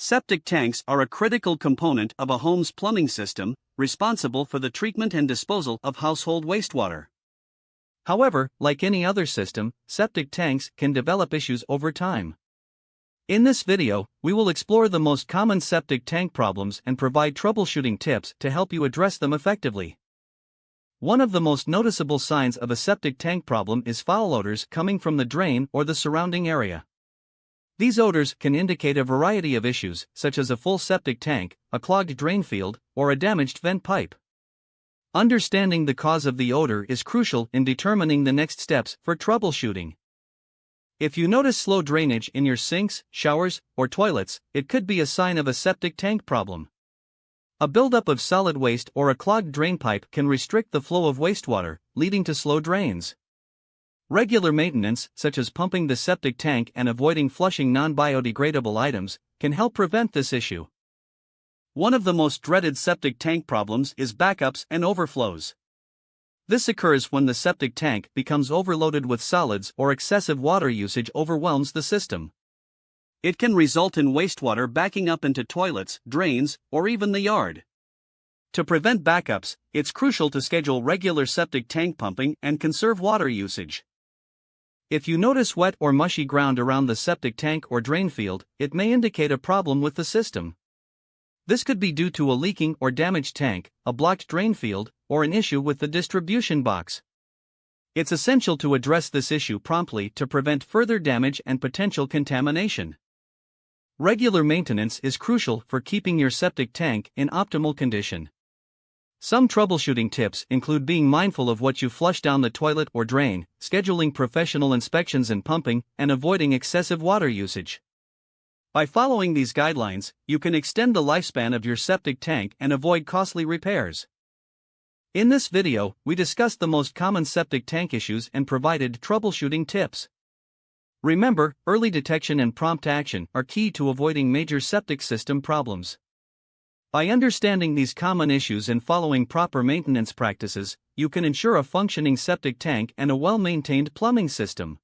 Septic tanks are a critical component of a home's plumbing system, responsible for the treatment and disposal of household wastewater. However, like any other system, septic tanks can develop issues over time. In this video, we will explore the most common septic tank problems and provide troubleshooting tips to help you address them effectively. One of the most noticeable signs of a septic tank problem is foul odors coming from the drain or the surrounding area. These odors can indicate a variety of issues, such as a full septic tank, a clogged drain field, or a damaged vent pipe. Understanding the cause of the odor is crucial in determining the next steps for troubleshooting. If you notice slow drainage in your sinks, showers, or toilets, it could be a sign of a septic tank problem. A buildup of solid waste or a clogged drain pipe can restrict the flow of wastewater, leading to slow drains. Regular maintenance, such as pumping the septic tank and avoiding flushing non-biodegradable items, can help prevent this issue. One of the most dreaded septic tank problems is backups and overflows. This occurs when the septic tank becomes overloaded with solids or excessive water usage overwhelms the system. It can result in wastewater backing up into toilets, drains, or even the yard. To prevent backups, it's crucial to schedule regular septic tank pumping and conserve water usage. If you notice wet or mushy ground around the septic tank or drain field, it may indicate a problem with the system. This could be due to a leaking or damaged tank, a blocked drain field, or an issue with the distribution box. It's essential to address this issue promptly to prevent further damage and potential contamination. Regular maintenance is crucial for keeping your septic tank in optimal condition. Some troubleshooting tips include being mindful of what you flush down the toilet or drain, scheduling professional inspections and pumping, and avoiding excessive water usage. By following these guidelines, you can extend the lifespan of your septic tank and avoid costly repairs. In this video, we discussed the most common septic tank issues and provided troubleshooting tips. Remember, early detection and prompt action are key to avoiding major septic system problems. By understanding these common issues and following proper maintenance practices, you can ensure a functioning septic tank and a well-maintained plumbing system.